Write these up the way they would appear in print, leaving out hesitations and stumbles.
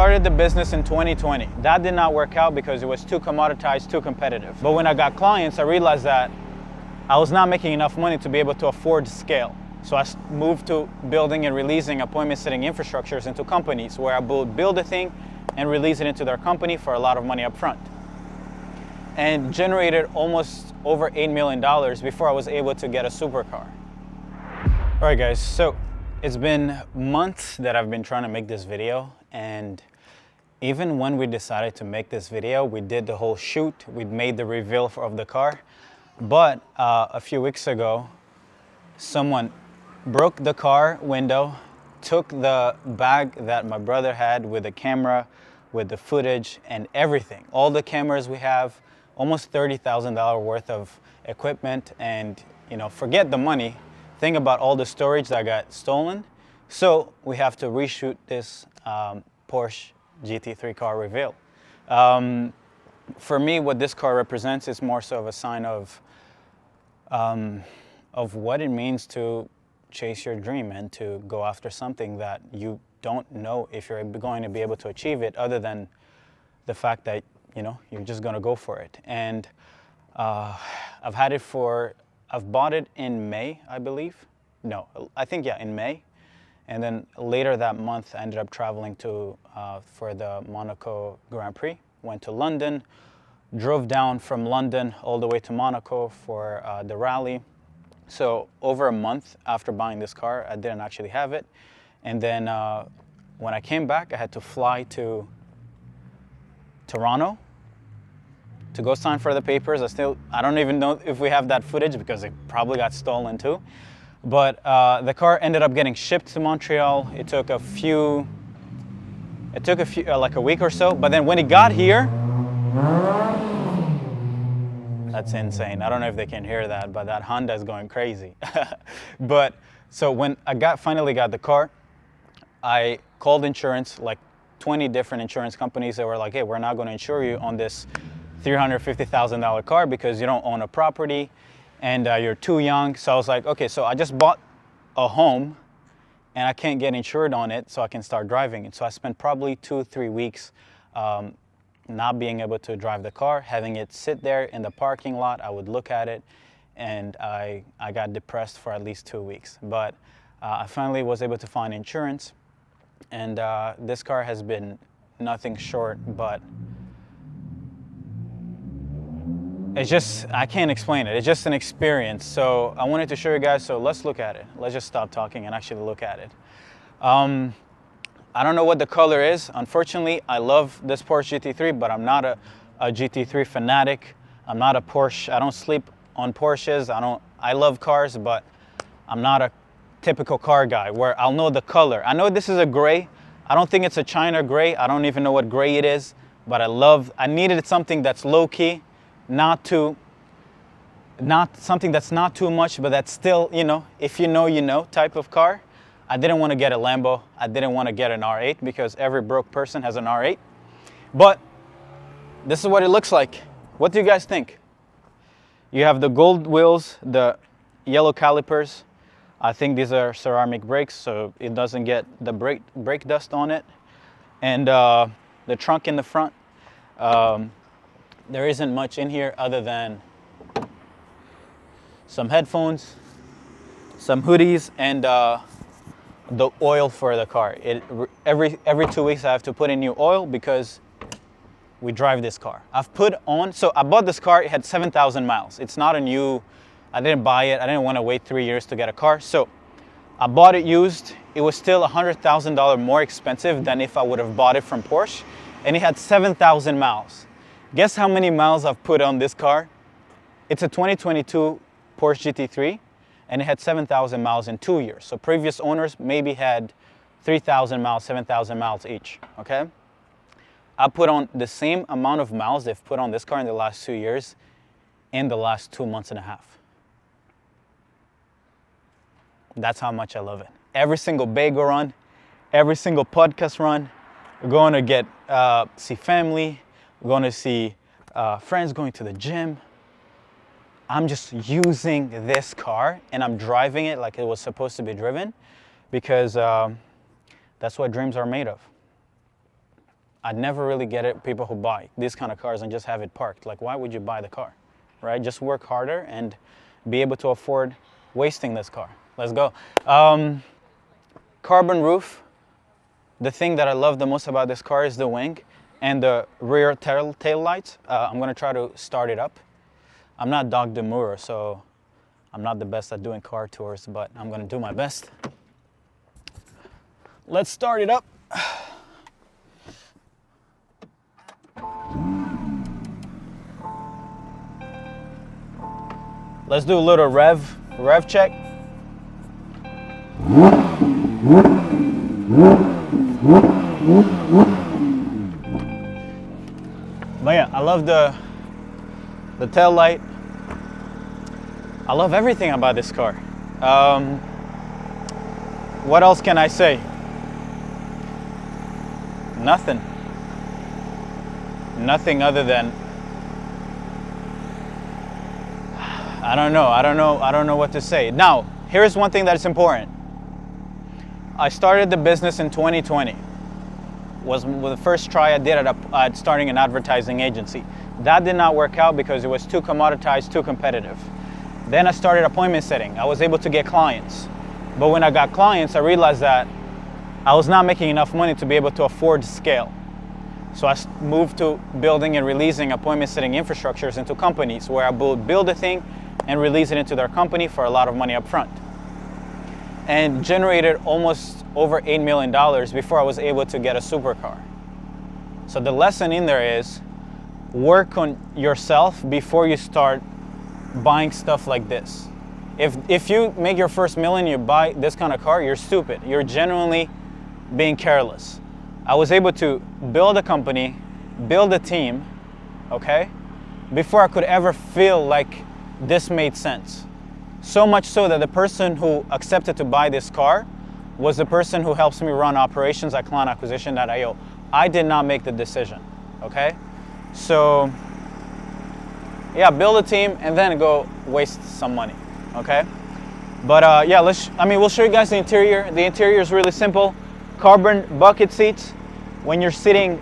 started the business in 2020. That did not work out because it was too commoditized, too competitive. But when I got clients, I realized that I was not making enough money to be able to afford scale. So I moved to building and releasing appointment setting infrastructures into companies where I would build a thing and release it into their company for a lot of money up front. And generated almost over $8 million before I was able to get a supercar. All right guys, so it's been months that I've been trying to make this video, and even when we decided to make this video, we did the whole shoot, we made the reveal of the car, but a few weeks ago, someone broke the car window, took the bag that my brother had with the camera, with the footage and everything, all the cameras we have, almost $30,000 worth of equipment, and forget the money. Think about all the storage that got stolen. So we have to reshoot this Porsche GT3 car reveal. For me, what this car represents is more so of a sign of what it means to chase your dream and to go after something that you don't know if you're going to be able to achieve it, other than the fact that you're just going to go for it. And I've bought it in May, I believe. No, I think, yeah, in May. And then later that month, I ended up traveling for the Monaco Grand Prix. Went to London, drove down from London all the way to Monaco for the rally. So over a month after buying this car, I didn't actually have it. And then when I came back, I had to fly to Toronto to go sign for the papers. I don't even know if we have that footage because it probably got stolen too. But the car ended up getting shipped to Montreal. It took like a week or so. But then when it got here, that's insane. I don't know if they can hear that, but that Honda is going crazy. But so when I finally got the car, I called insurance, like 20 different insurance companies that were like, hey, we're not going to insure you on this $350,000 car because you don't own a property and you're too young. So I was like, okay, so I just bought a home and I can't get insured on it, so I can start driving it. So I spent probably 2-3 weeks not being able to drive the car, having it sit there in the parking lot. I would look at it and I got depressed for at least 2 weeks. But I finally was able to find insurance, and this car has been nothing short, but it's just, I can't explain it. It's just an experience. So I wanted to show you guys, so let's look at it. Let's just stop talking and actually look at it. I don't know what the color is. Unfortunately, I love this Porsche GT3, but I'm not a GT3 fanatic. I'm not a Porsche. I don't sleep on Porsches. I love cars, but I'm not a typical car guy where I'll know the color. I know this is a gray. I don't think it's a China gray. I don't even know what gray it is, but I needed something that's low key, not something that's not too much, but that's still, if you know type of car. I didn't want to get a Lambo. I didn't want to get an R8 because every broke person has an R8. But this is what it looks like. What do you guys think? You have the gold wheels, the yellow calipers. I think these are ceramic brakes, so it doesn't get the brake dust on it. And the trunk in the front. There isn't much in here other than some headphones, some hoodies, and the oil for the car. Every 2 weeks I have to put in new oil because we drive this car. So I bought this car, it had 7,000 miles. It's not a new, I didn't buy it. I didn't want to wait 3 years to get a car. So I bought it used. It was still $100,000 more expensive than if I would have bought it from Porsche. And it had 7,000 miles. Guess how many miles I've put on this car? It's a 2022 Porsche GT3. And it had 7,000 miles in 2 years. So previous owners maybe had 3,000 miles, 7,000 miles each, okay? I put on the same amount of miles they've put on this car in the last 2 years in the last 2 months and a half. That's how much I love it. Every single bagel run, every single podcast run, we're going to see family, we're going to see friends, going to the gym. I'm just using this car and I'm driving it like it was supposed to be driven because that's what dreams are made of. I never really get it, people who buy these kind of cars and just have it parked. Like, why would you buy the car, right? Just work harder and be able to afford wasting this car. Let's go. Carbon roof. The thing that I love the most about this car is the wing and the rear tail lights. I'm gonna try to start it up. I'm not Doc Demura, so I'm not the best at doing car tours, but I'm gonna do my best. Let's start it up. Let's do a little rev check. But yeah, I love the tail light. I love everything about this car. What else can I say? Nothing. Nothing other than I don't know what to say. Now, here's one thing that's important. I started the business in 2020. Was the first try I did at starting an advertising agency. That did not work out because it was too commoditized, too competitive. Then I started appointment setting. I was able to get clients. But when I got clients, I realized that I was not making enough money to be able to afford scale. So I moved to building and releasing appointment setting infrastructures into companies where I would build a thing and release it into their company for a lot of money up front. And generated almost over $8 million before I was able to get a supercar. So the lesson in there is work on yourself before you start buying stuff like this. If you make your first million, you buy this kind of car, you're stupid. You're genuinely being careless. I was able to build a company, build a team, okay, before I could ever feel like this made sense. So much so that the person who accepted to buy this car was the person who helps me run operations at clientacquisition.io. I did not make the decision, okay? So, yeah, build a team and then go waste some money, okay? But yeah, we'll show you guys the interior. The interior is really simple. Carbon bucket seats. When you're sitting,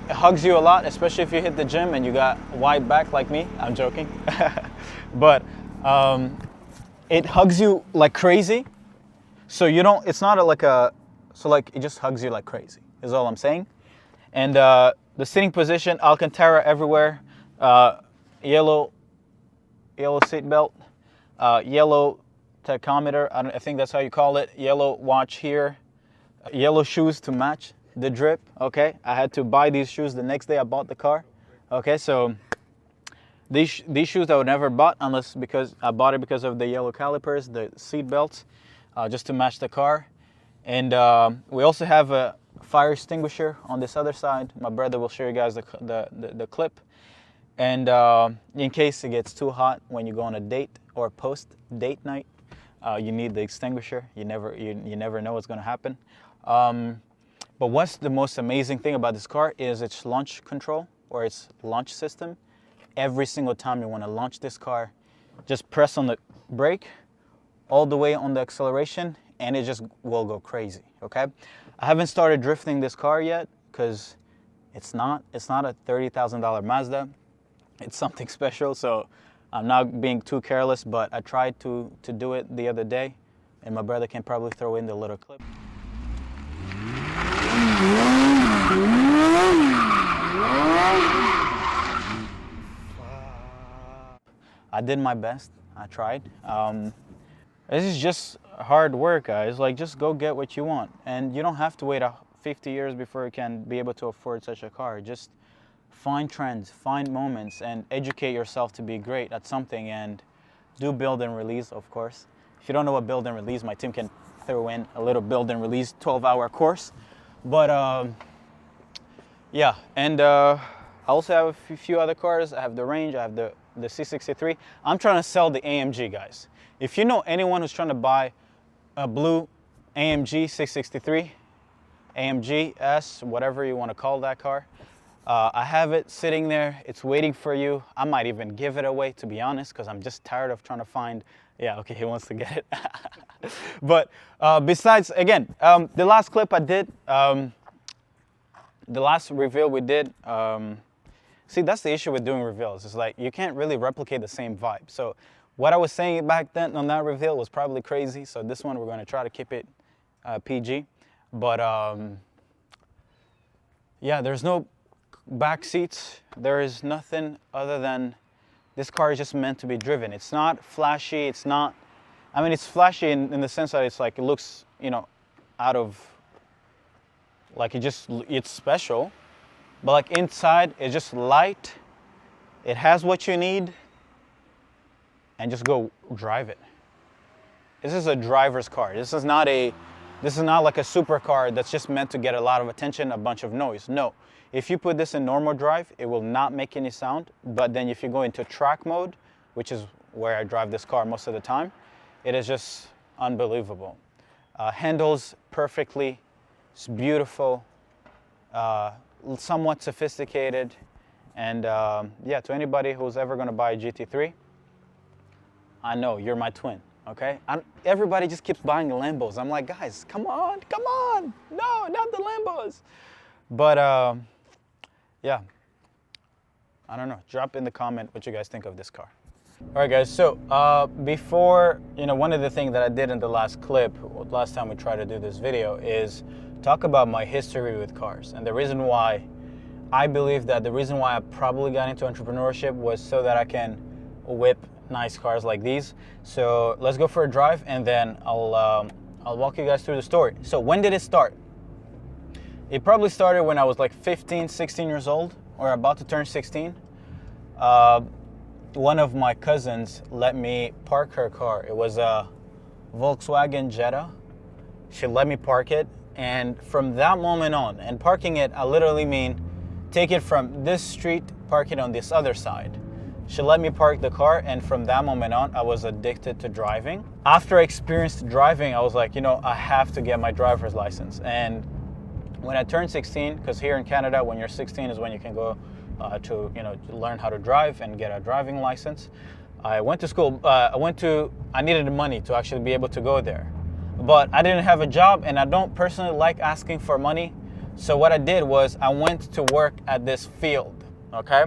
it hugs you a lot, especially if you hit the gym and you got wide back like me. I'm joking. But it hugs you like crazy. So you don't, it's not it just hugs you like crazy, is all I'm saying. And the sitting position, Alcantara everywhere, yellow seat belt, yellow tachometer, I think that's how you call it, yellow watch here, yellow shoes to match the drip, okay? I had to buy these shoes the next day I bought the car, okay? So these shoes I would never bought because I bought it because of the yellow calipers, the seat belts, just to match the car. And we also have a fire extinguisher on this other side. My brother will show you guys the clip. And in case it gets too hot when you go on a date or post-date night, you need the extinguisher. You never know what's going to happen. But what's the most amazing thing about this car is its launch control or its launch system. Every single time you want to launch this car, just press on the brake all the way on the acceleration and it just will go crazy, okay? I haven't started drifting this car yet because it's not a $30,000 Mazda. It's something special, so I'm not being too careless, but I tried to do it the other day, and my brother can probably throw in the little clip. I did my best. I tried. This is just hard work, guys. Like, just go get what you want, and you don't have to wait 50 years before you can be able to afford such a car. Just find trends, find moments, and educate yourself to be great at something, and do build and release, of course. If you don't know what build and release, my team can throw in a little build and release 12-hour course. But yeah, and I also have a few other cars. I have the Range, I have the C63. I'm trying to sell the AMG, guys. If you know anyone who's trying to buy a blue AMG 663, AMG S, whatever you want to call that car, I have it sitting there. It's waiting for you. I might even give it away, to be honest, because I'm just tired of trying to find Yeah, okay, he wants to get it. But besides, again, the last clip I did, the last reveal we did, see, that's the issue with doing reveals. It's like you can't really replicate the same vibe. So what I was saying back then on that reveal was probably crazy. So this one, we're going to try to keep it PG. But yeah, there's no back seats. There is nothing other than this car is just meant to be driven. It's not flashy. It's not, I mean, it's flashy in the sense that it's like, it looks, you know, out of, like it's special. But like inside, it's just light. It has what you need. And just go drive it. This is a driver's car. This is not like a supercar that's just meant to get a lot of attention, a bunch of noise. No. If you put this in normal drive, it will not make any sound. But then if you go into track mode, which is where I drive this car most of the time, it is just unbelievable. Handles perfectly. It's beautiful. Somewhat sophisticated. And yeah, to anybody who's ever going to buy a GT3, I know you're my twin. Okay? Everybody just keeps buying Lambos. I'm like, guys, come on. No, not the Lambos. But yeah, I don't know. Drop in the comment what you guys think of this car. All right, guys. So before, you know, one of the things that I did in the last clip, last time we tried to do this video, is talk about my history with cars. And the reason why I believe that the reason why I probably got into entrepreneurship was so that I can whip nice cars like these. So let's go for a drive, and then I'll walk you guys through the story. So when did it start? It probably started when I was like 15, 16 years old, or about to turn 16. One of my cousins let me park her car. It was a Volkswagen Jetta. She let me park it, and from that moment on, and parking it, I literally mean take it from this street, park it on this other side. She let me park the car, and from that moment on, I was addicted to driving. After I experienced driving, I was like, you know, I have to get my driver's license. And when I turned 16, because here in Canada, when you're 16 is when you can go to, you know, to learn how to drive and get a driving license. I went to school. I needed money to actually be able to go there. But I didn't have a job, and I don't personally like asking for money. So what I did was I went to work at this field, okay?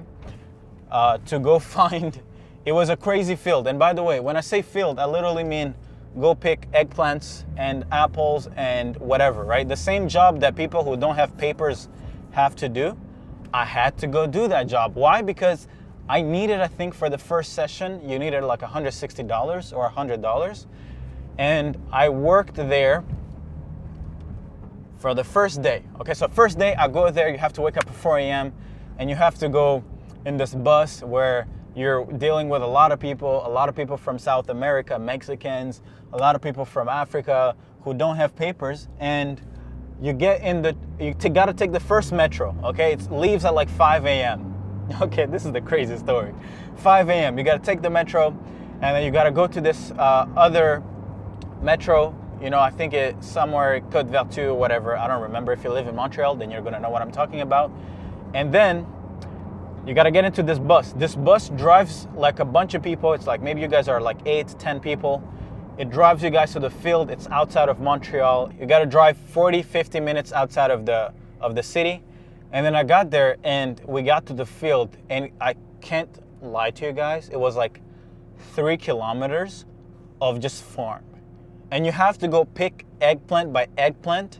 To go find, it was a crazy field. And by the way, when I say field, I literally mean go pick eggplants and apples and whatever, right? The same job that people who don't have papers have to do. I had to go do that job. Why? Because I needed, I think for the first session, you needed like $160 or $100. And I worked there for the first day. Okay, so first day I go there, you have to wake up at 4 a.m. and you have to go in this bus where you're dealing with a lot of people from South America, Mexicans, a lot of people from Africa who don't have papers, and you get in you gotta take the first metro, okay? It leaves at like 5 a.m. Okay, this is the crazy story. 5 a.m. You gotta take the metro, and then you gotta go to this other metro, you know, I think it's somewhere Côte Vertu or whatever. I don't remember. If you live in Montreal, then you're gonna know what I'm talking about. And then you gotta get into this bus. This bus drives like a bunch of people. It's like maybe you guys are like 8, 10 people. It drives you guys to the field. It's outside of Montreal. You gotta drive 40, 50 minutes outside of the city. And then I got there and we got to the field, and I can't lie to you guys, it was like 3 kilometers of just farm. And you have to go pick eggplant by eggplant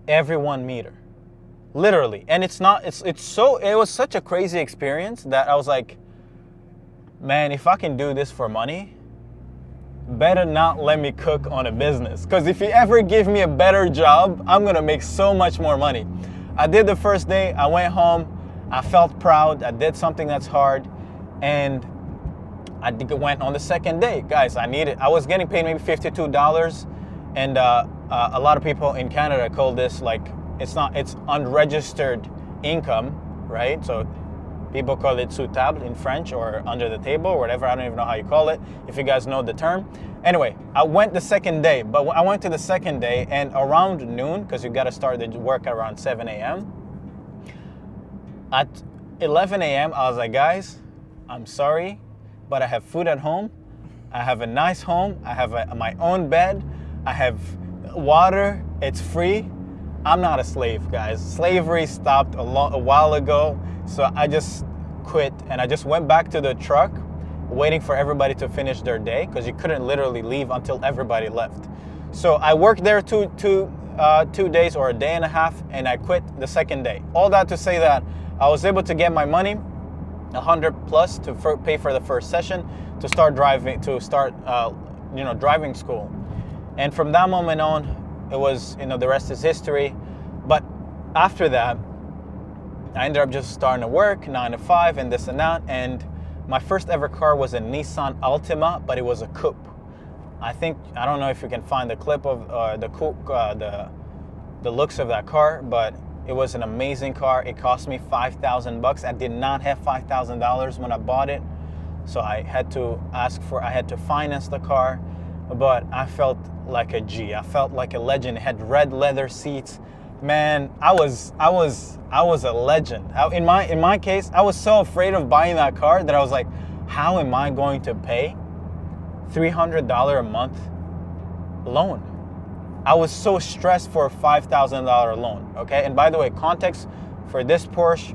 every 1 meter. Literally. And it was such a crazy experience that I was like, man, if I can do this for money, better not let me cook on a business. Because if you ever give me a better job, I'm gonna make so much more money. I did the first day, I went home, I felt proud, I did something that's hard, and I went on the second day. Guys, I was getting paid maybe $52, and a lot of people in Canada call this like, it's unregistered income, right? So people call it sous table in French, or under the table, or whatever. I don't even know how you call it, if you guys know the term. Anyway, I went the second day, but I went to the second day, and around noon, because you got to start the work around 7 a.m. At 11 a.m., I was like, guys, I'm sorry, but I have food at home. I have a nice home. I have my own bed. I have water. It's free. I'm not a slave, guys. Slavery stopped a while ago. So I just quit and I just went back to the truck waiting for everybody to finish their day because you couldn't literally leave until everybody left. So I worked there 2 days or a day and a half, and I quit the second day. All that to say that I was able to get my money, 100 plus, to pay for the first session, to start driving, driving school. And from that moment on, it was, the rest is history. But after that, I ended up just starting to work 9 to 5 and this and that. And my first ever car was a Nissan Altima, but it was a coupe. I don't know if you can find the clip of the looks of that car, but it was an amazing car. It cost me $5,000. I did not have $5,000 when I bought it, so I had to finance the car. But I felt like a G. I felt like a legend. It had red leather seats. Man, I was a legend. In my case, I was so afraid of buying that car that I was like, how am I going to pay $300 a month loan? I was so stressed for a $5,000 loan, okay? And by the way, context for this Porsche,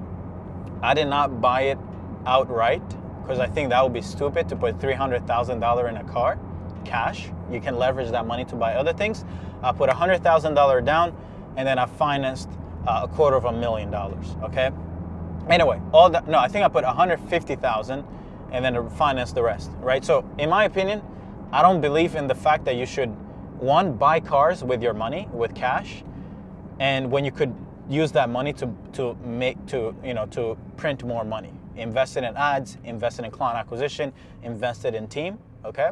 I did not buy it outright because I think that would be stupid to put $300,000 in a car, cash. You can leverage that money to buy other things. I put $100,000 down and then I financed $250,000, okay? Anyway, I think I put $150,000 and then finance the rest, right? So in my opinion, I don't believe in the fact that you should, one, buy cars with your money, with cash, and when you could use that money to print more money. Invest it in ads, invest it in client acquisition, invest it in team, okay?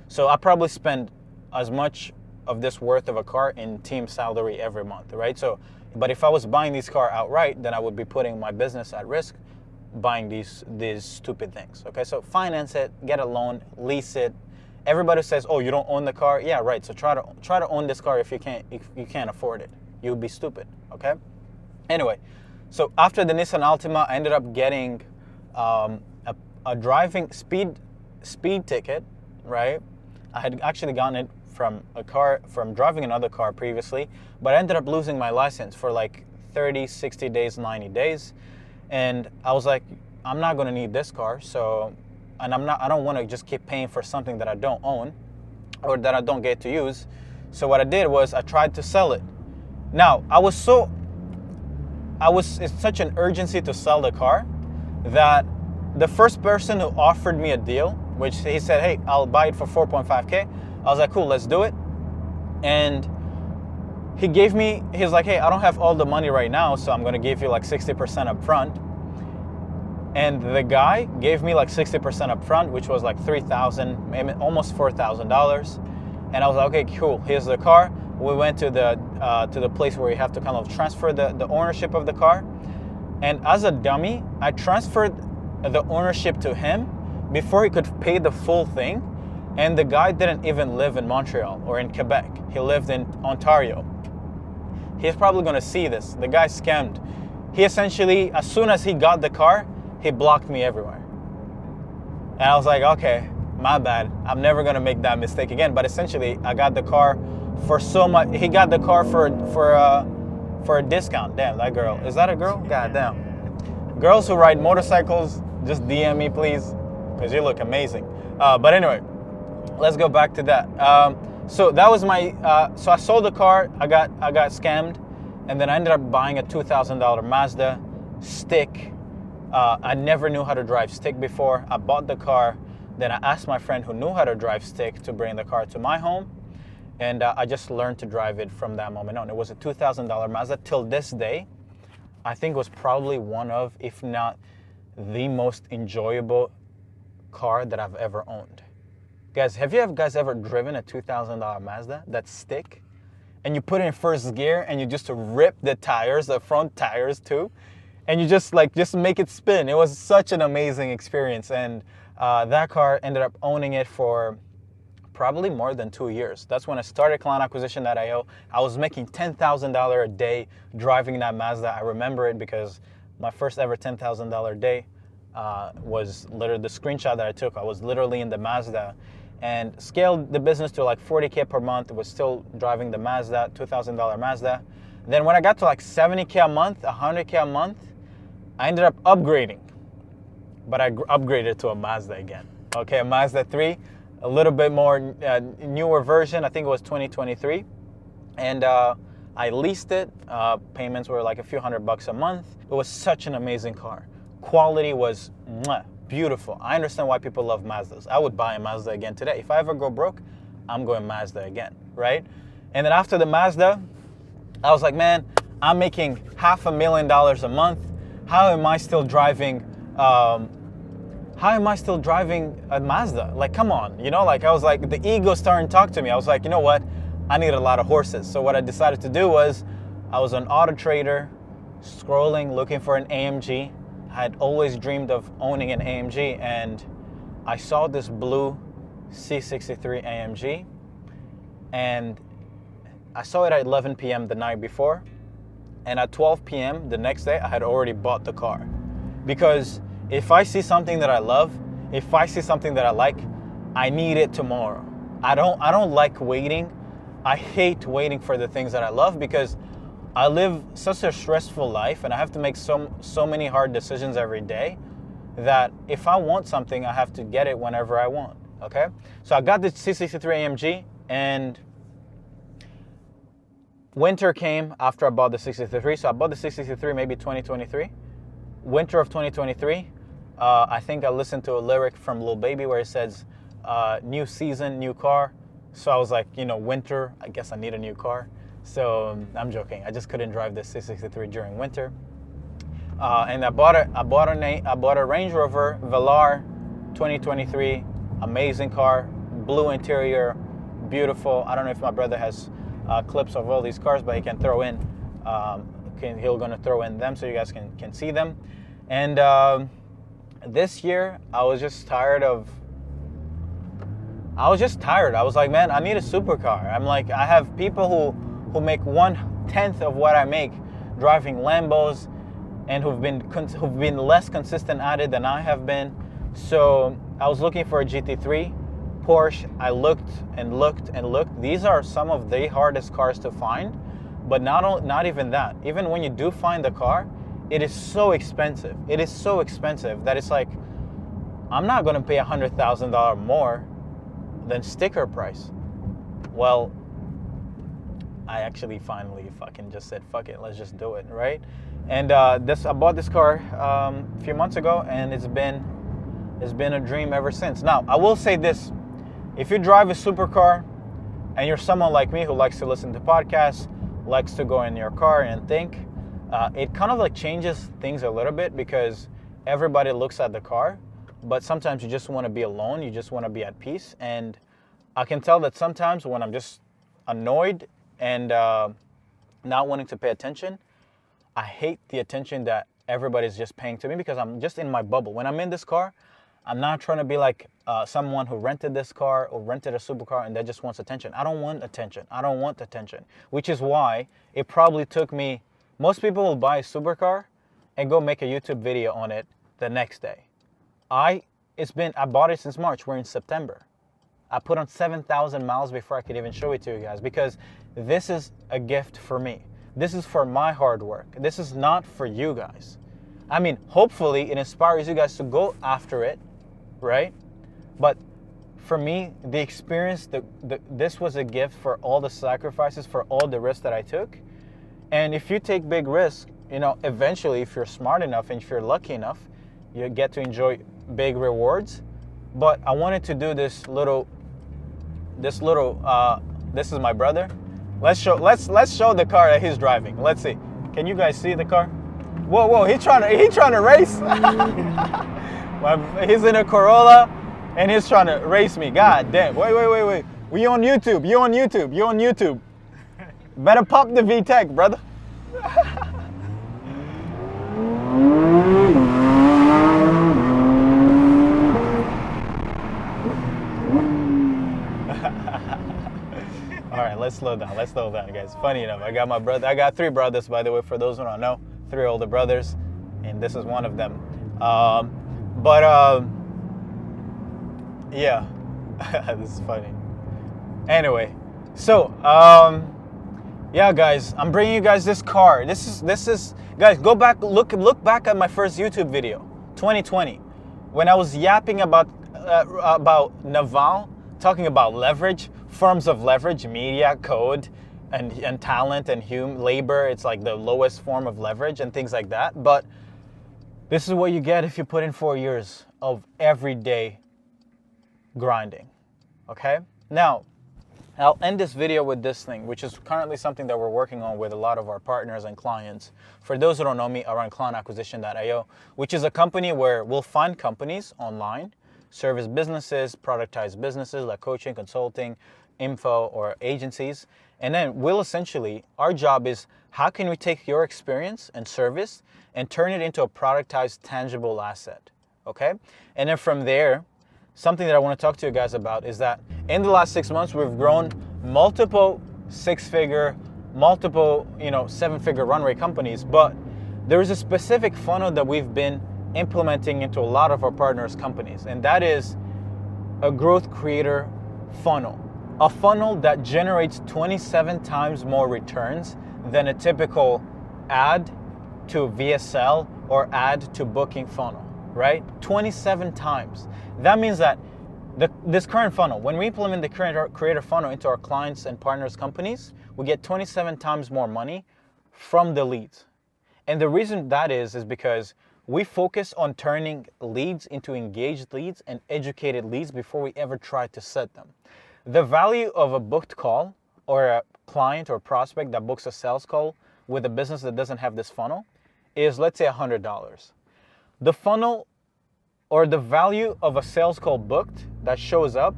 So I probably spend as much of this worth of a car in team salary every month, right? So, but if I was buying this car outright, then I would be putting my business at risk buying these stupid things, okay? So finance it, get a loan, lease it. Everybody says, oh, you don't own the car? Yeah, right. So try to own this car if you can't afford it. You would be stupid, okay? Anyway, so after the Nissan Altima, I ended up getting a driving speed ticket, right? I had actually gotten it from driving another car previously, but I ended up losing my license for like 30, 60 days, 90 days. And I was like, I'm not gonna need this car, I don't wanna just keep paying for something that I don't own or that I don't get to use. So what I did was I tried to sell it. Now, it's such an urgency to sell the car that the first person who offered me a deal, which he said, hey, I'll buy it for 4.5K. I was like, cool, let's do it. And he's like, hey, I don't have all the money right now, so I'm gonna give you like 60% up front. And the guy gave me like 60% up front, which was like $3,000, maybe almost $4,000. And I was like, okay, cool, here's the car. We went to the place where you have to kind of transfer the ownership of the car. And as a dummy, I transferred the ownership to him before he could pay the full thing. And the guy didn't even live in Montreal or in Quebec. He lived in Ontario. He's probably gonna see this. The guy scammed. He essentially, as soon as he got the car, he blocked me everywhere. And I was like, okay, my bad. I'm never gonna make that mistake again. But essentially, I got the car for so much. He got the car for a discount. Damn, that girl. Is that a girl? God damn. Girls who ride motorcycles, just DM me, please, because you look amazing. But anyway, let's go back to that. So that was my. So I sold the car. I got scammed, and then I ended up buying a $2,000 Mazda stick. I never knew how to drive stick before. I bought the car. Then I asked my friend who knew how to drive stick to bring the car to my home. And I just learned to drive it from that moment on. It was a $2,000 Mazda. Till this day, I think it was probably one of, if not the most enjoyable car that I've ever owned. Guys, have you guys ever driven a $2,000 Mazda, that stick? And you put it in first gear and you just rip the tires, the front tires too. And you just make it spin. It was such an amazing experience. And that car, ended up owning it for probably more than 2 years. That's when I started client acquisition.io. I was making $10,000 a day driving that Mazda. I remember it because my first ever $10,000 day was literally the screenshot that I took. I was literally in the Mazda and scaled the business to like 40K per month. Was still driving the Mazda, $2,000 Mazda. Then when I got to like 70K a month, 100K a month, I ended up upgrading. But I upgraded to a Mazda again. Okay, a Mazda 3, a little bit more newer version. I think it was 2023. And I leased it. Payments were like a few $100 a month. It was such an amazing car. Quality was beautiful. I understand why people love Mazdas. I would buy a Mazda again today. If I ever go broke, I'm going Mazda again, right? And then after the Mazda, I was like, man, I'm making $500,000 a month. How am I still driving? How am I still driving a Mazda? Like, come on, you know? Like, I was like, the ego starting to talk to me. I was like, you know what? I need a lot of horses. So what I decided to do was, I was on Auto Trader, scrolling, looking for an AMG. I had always dreamed of owning an AMG, and I saw this blue C63 AMG, and I saw it at 11 p.m. the night before, and at 12 p.m. the next day, I had already bought the car. Because if I see something that I love, if I see something that I like, I need it tomorrow. I don't like waiting. I hate waiting for the things that I love, because I live such a stressful life and I have to make so many hard decisions every day that if I want something, I have to get it whenever I want, okay? So I got this C63 AMG, and winter came after I bought the 63. So I bought the 63 maybe 2023. Winter of 2023, I think I listened to a lyric from Lil Baby where it says, new season, new car. So I was like, you know, winter, I guess I need a new car. So I'm joking. I just couldn't drive this C63 during winter. And I bought a Range Rover Velar 2023, amazing car, blue interior, beautiful. I don't know if my brother has clips of all these cars, but he can throw in. He's gonna throw in them so you guys can see them. And this year I was just tired. I was like, man, I need a supercar. I'm like, I have people who make 1/10 of what I make driving Lambos, and who've been less consistent at it than I have been. So I was looking for a GT3 Porsche. I looked and looked and looked. These are some of the hardest cars to find, but not even that. Even when you do find the car, it is so expensive. It is so expensive that it's like, I'm not gonna pay $100,000 more than sticker price. Well, I actually finally fucking just said, fuck it, let's just do it, right? And I bought this car a few months ago, and it's been a dream ever since. Now, I will say this: if you drive a supercar and you're someone like me who likes to listen to podcasts, likes to go in your car and think, it kind of like changes things a little bit, because everybody looks at the car, but sometimes you just want to be alone, you just want to be at peace. And I can tell that sometimes when I'm just annoyed and not wanting to pay attention, I hate the attention that everybody's just paying to me, because I'm just in my bubble. When I'm in this car, I'm not trying to be like someone who rented this car or rented a supercar and that just wants attention. I don't want attention. I don't want attention, which is why it probably took me, most people will buy a supercar and go make a YouTube video on it the next day. I bought it since March. We're in September. I put on 7,000 miles before I could even show it to you guys, because this is a gift for me. This is for my hard work. This is not for you guys. I mean, hopefully it inspires you guys to go after it, right? But for me, the experience, this was a gift for all the sacrifices, for all the risks that I took. And if you take big risks, you know, eventually, if you're smart enough and if you're lucky enough, you get to enjoy big rewards. But I wanted to do this is my brother. Let's show the car that he's driving. Let's see. Can you guys see the car? Whoa, he's trying to race. He's in a Corolla and he's trying to race me. God damn. Wait. We on YouTube. You on YouTube. Better pop the VTEC, brother. All right, let's slow down, guys. Funny enough, I got 3 brothers, by the way, for those who don't know, 3 older brothers, and this is one of them. Yeah. This is funny. Anyway, so yeah, guys, I'm bringing you guys this car. This is guys. Go back, look back at my first YouTube video, 2020, when I was yapping about Naval, talking about leverage, forms of leverage, media, code, and talent and labor. It's like the lowest form of leverage and things like that. But this is what you get if you put in 4 years of everyday grinding. Okay? Now, I'll end this video with this thing, which is currently something that we're working on with a lot of our partners and clients. For those who don't know me, I run clientacquisition.io, which is a company where we'll find companies online, service businesses, productize businesses like coaching, consulting, info, or agencies. And then we'll essentially, our job is how can we take your experience and service and turn it into a productized, tangible asset, okay? And then from there, something that I want to talk to you guys about is that in the last 6 months, we've grown multiple six-figure, multiple, seven-figure run rate companies, but there is a specific funnel that we've been implementing into a lot of our partners' companies, and that is a growth creator funnel. A funnel that generates 27 times more returns than a typical ad to VSL or ad to booking funnel, right? 27 times. That means that this current funnel, when we implement the creator funnel into our clients and partners companies, we get 27 times more money from the leads. And the reason that is because we focus on turning leads into engaged leads and educated leads before we ever try to set them. The value of a booked call or a client or prospect that books a sales call with a business that doesn't have this funnel is, let's say, $100. The funnel or the value of a sales call booked that shows up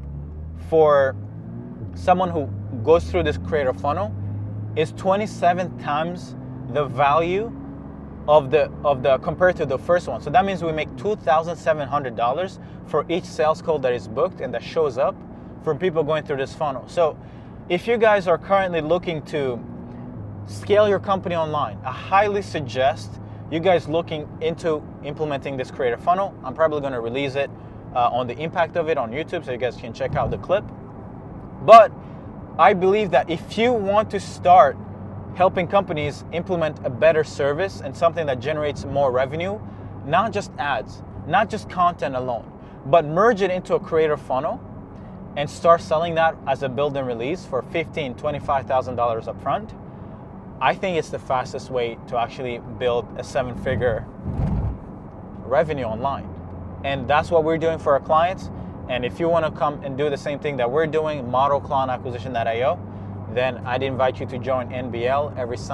for someone who goes through this creator funnel is 27 times the value of the compared to the first one. So that means we make $2,700 for each sales call that is booked and that shows up from people going through this funnel. So if you guys are currently looking to scale your company online, I highly suggest you guys looking into implementing this creator funnel. I'm probably going to release it on the impact of it on YouTube so you guys can check out the clip. But I believe that if you want to start helping companies implement a better service and something that generates more revenue, not just ads, not just content alone, but merge it into a creator funnel and start selling that as a build and release for $15,000, $25,000 up front, I think it's the fastest way to actually build a seven-figure revenue online. And that's what we're doing for our clients. And if you want to come and do the same thing that we're doing, model clientacquisition.io, then I'd invite you to join NBL every Sunday.